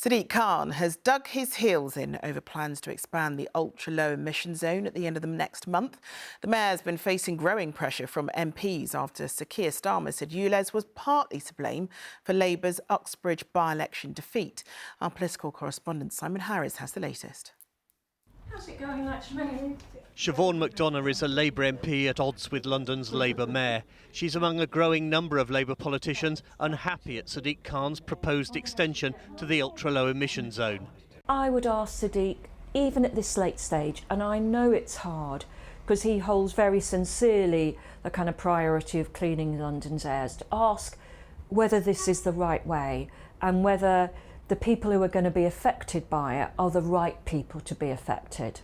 Sadiq Khan has dug his heels in over plans to expand the ultra-low emission zone at the end of the next month. The mayor's been facing growing pressure from MPs after Sir Keir Starmer said ULEZ was partly to blame for Labour's Uxbridge by-election defeat. Our political correspondent Simon Harris has the latest. How's it going, actually? Siobhan McDonough is a Labour MP at odds with London's Labour mayor. She's among a growing number of Labour politicians unhappy at Sadiq Khan's proposed extension to the ultra-low emission zone. I would ask Sadiq, even at this late stage, and I know it's hard, because he holds very sincerely the kind of priority of cleaning London's airs, to ask whether this is the right way and whether the people who are going to be affected by it are the right people to be affected.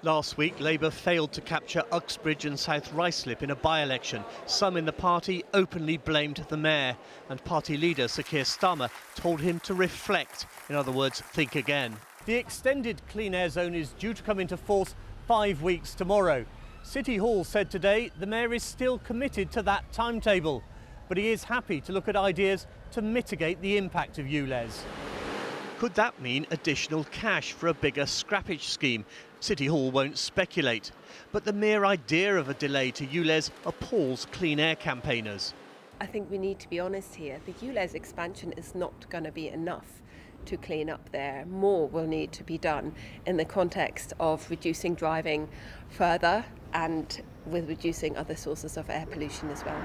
Last week, Labour failed to capture Uxbridge and South Ruislip in a by-election. Some in the party openly blamed the mayor, and party leader Sir Keir Starmer told him to reflect, in other words, think again. The extended clean air zone is due to come into force 5 weeks tomorrow. City Hall said today the mayor is still committed to that timetable, but he is happy to look at ideas to mitigate the impact of ULEZ. Could that mean additional cash for a bigger scrappage scheme? City Hall won't speculate, but the mere idea of a delay to ULEZ appalls clean air campaigners. I think we need to be honest here. The ULEZ expansion is not going to be enough to clean up there. More will need to be done in the context of reducing driving further and with reducing other sources of air pollution as well.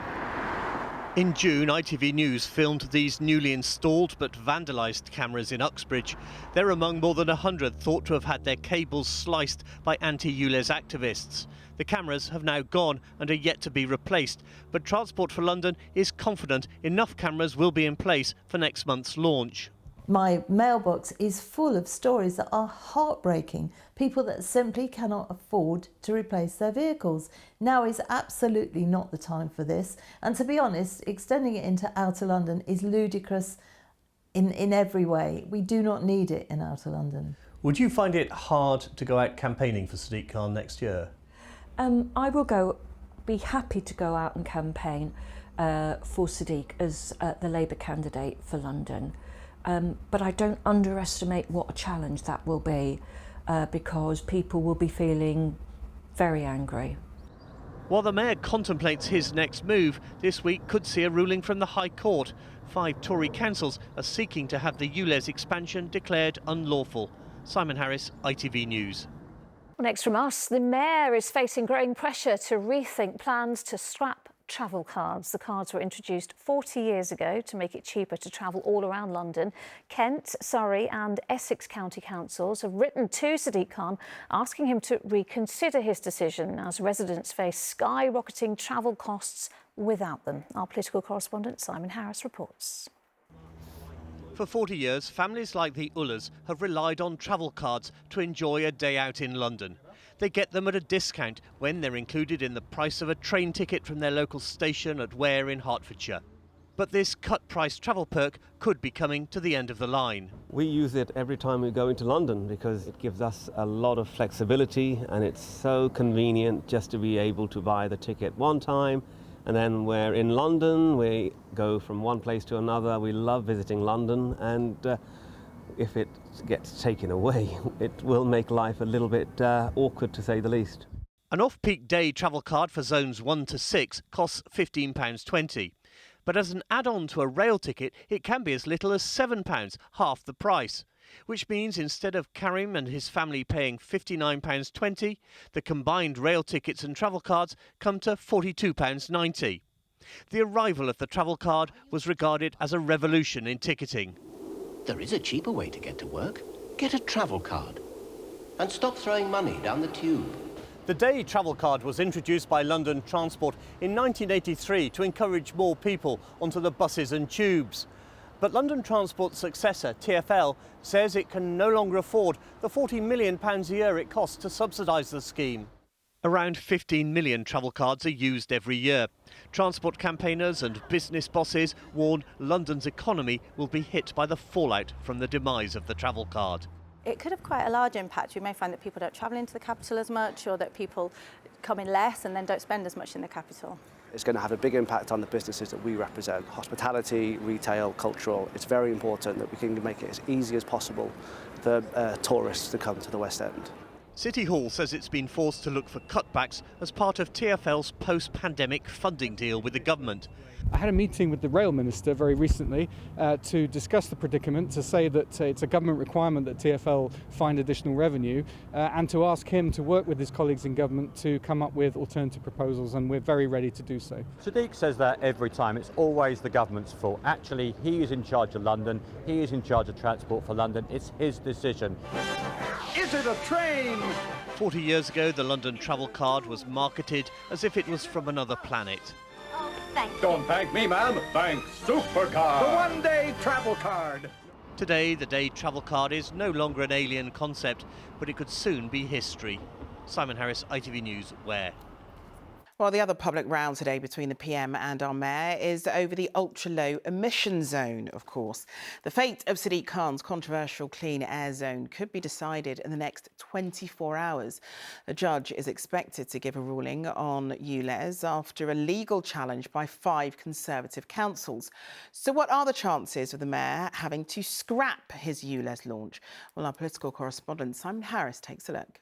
In June, ITV News filmed these newly installed but vandalised cameras in Uxbridge. They're among more than 100 thought to have had their cables sliced by anti-ULEZ activists. The cameras have now gone and are yet to be replaced, but Transport for London is confident enough cameras will be in place for next month's launch. My mailbox is full of stories that are heartbreaking. People that simply cannot afford to replace their vehicles. Now is absolutely not the time for this. And to be honest, extending it into Outer London is ludicrous in every way. We do not need it in Outer London. Would you find it hard to go out campaigning for Sadiq Khan next year? I will be happy to go out and campaign for Sadiq as the Labour candidate for London. But I don't underestimate what a challenge that will be because people will be feeling very angry. While the mayor contemplates his next move, this week could see a ruling from the High Court. 5 Tory councils are seeking to have the ULEZ expansion declared unlawful. Simon Harris, ITV News. Well, next from us, the mayor is facing growing pressure to rethink plans to scrap travel cards. The cards were introduced 40 years ago to make it cheaper to travel all around London. Kent, Surrey and Essex County Councils have written to Sadiq Khan asking him to reconsider his decision as residents face skyrocketing travel costs without them. Our political correspondent Simon Harris reports. For 40 years, families like the Ullers have relied on travel cards to enjoy a day out in London. They get them at a discount when they're included in the price of a train ticket from their local station at Ware in Hertfordshire. But this cut-price travel perk could be coming to the end of the line. We use it every time we go into London because it gives us a lot of flexibility and it's so convenient just to be able to buy the ticket one time and then we're in London, we go from one place to another. We love visiting London and if it gets taken away, it will make life a little bit awkward to say the least. An off-peak day travel card for zones 1 to 6 costs £15.20. But as an add-on to a rail ticket, it can be as little as £7, half the price. Which means instead of Karim and his family paying £59.20, the combined rail tickets and travel cards come to £42.90. The arrival of the travel card was regarded as a revolution in ticketing. There is a cheaper way to get to work. Get a travel card and stop throwing money down the tube. The day travel card was introduced by London Transport in 1983 to encourage more people onto the buses and tubes. But London Transport's successor, TfL, says it can no longer afford the £40 million a year it costs to subsidise the scheme. Around 15 million travel cards are used every year. Transport campaigners and business bosses warn London's economy will be hit by the fallout from the demise of the travel card. It could have quite a large impact. We may find that people don't travel into the capital as much or that people come in less and then don't spend as much in the capital. It's going to have a big impact on the businesses that we represent. Hospitality, retail, cultural. It's very important that we can make it as easy as possible for tourists to come to the West End. City Hall says it's been forced to look for cutbacks as part of TfL's post-pandemic funding deal with the government. I had a meeting with the Rail Minister very recently to discuss the predicament, to say that it's a government requirement that TfL find additional revenue and to ask him to work with his colleagues in government to come up with alternative proposals, and we're very ready to do so. Sadiq says that every time. It's always the government's fault. Actually, he is in charge of London. He is in charge of transport for London. It's his decision. Is it a train? 40 years ago, the London travel card was marketed as if it was from another planet. Don't thank me, ma'am. Thank Supercard. The one-day travel card. Today, the day travel card is no longer an alien concept, but it could soon be history. Simon Harris, ITV News, Ware. Well, the other public row today between the PM and our mayor is over the ultra-low emission zone, of course. The fate of Sadiq Khan's controversial clean air zone could be decided in the next 24 hours. A judge is expected to give a ruling on ULEZ after a legal challenge by 5 Conservative councils. So what are the chances of the mayor having to scrap his ULEZ launch? Well, our political correspondent Simon Harris takes a look.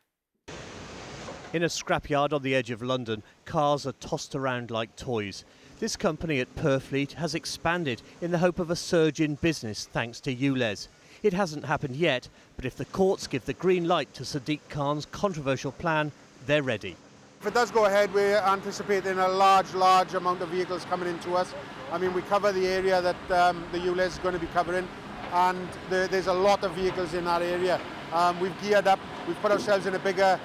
In a scrapyard on the edge of London, cars are tossed around like toys. This company at Purfleet has expanded in the hope of a surge in business thanks to ULEZ. It hasn't happened yet, but if the courts give the green light to Sadiq Khan's controversial plan, they're ready. If it does go ahead, we're anticipating a large amount of vehicles coming into us. I mean, we cover the area that the ULEZ is going to be covering, and there's a lot of vehicles in that area. We've geared up, we've put ourselves in a bigger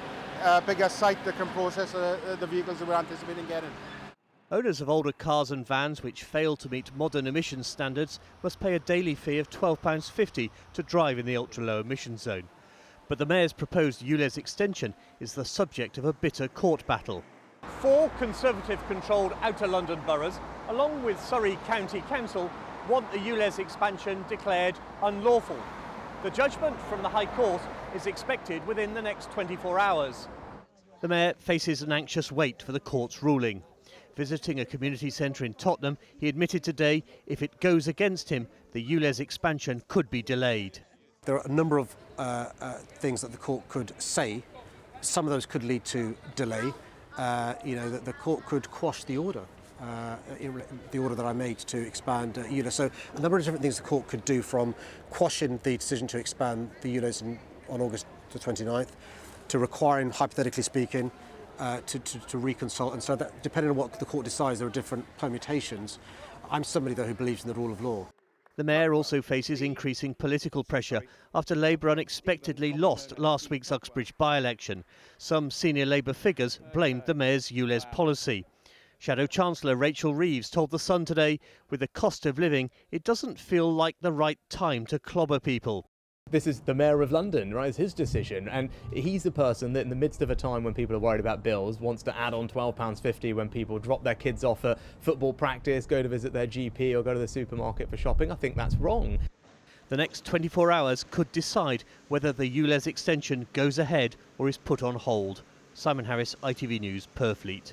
site that can process the vehicles that we're anticipating getting. Owners of older cars and vans which fail to meet modern emissions standards must pay a daily fee of £12.50 to drive in the ultra-low emission zone. But the mayor's proposed ULEZ extension is the subject of a bitter court battle. 4 Conservative-controlled outer London boroughs, along with Surrey County Council, want the ULEZ expansion declared unlawful. The judgment from the High Court is expected within the next 24 hours. The mayor faces an anxious wait for the court's ruling. Visiting a community centre in Tottenham, he admitted today if it goes against him, the ULEZ expansion could be delayed. There are a number of things that the court could say. Some of those could lead to delay. That the court could quash the order. The order that I made to expand ULEZ. So a number of different things the court could do, from quashing the decision to expand the ULEZ on August the 29th, to requiring, hypothetically speaking, to reconsult. And so that, depending on what the court decides, there are different permutations. I'm somebody, though, who believes in the rule of law. The mayor also faces increasing political pressure after Labour unexpectedly lost last week's Uxbridge by-election. Some senior Labour figures blamed the mayor's ULEZ policy. Shadow Chancellor Rachel Reeves told The Sun today, with the cost of living, it doesn't feel like the right time to clobber people. This is the Mayor of London, right? It's his decision, and he's the person that in the midst of a time when people are worried about bills wants to add on £12.50 when people drop their kids off at football practice, go to visit their GP or go to the supermarket for shopping. I think that's wrong. The next 24 hours could decide whether the ULEZ extension goes ahead or is put on hold. Simon Harris, ITV News, Purfleet.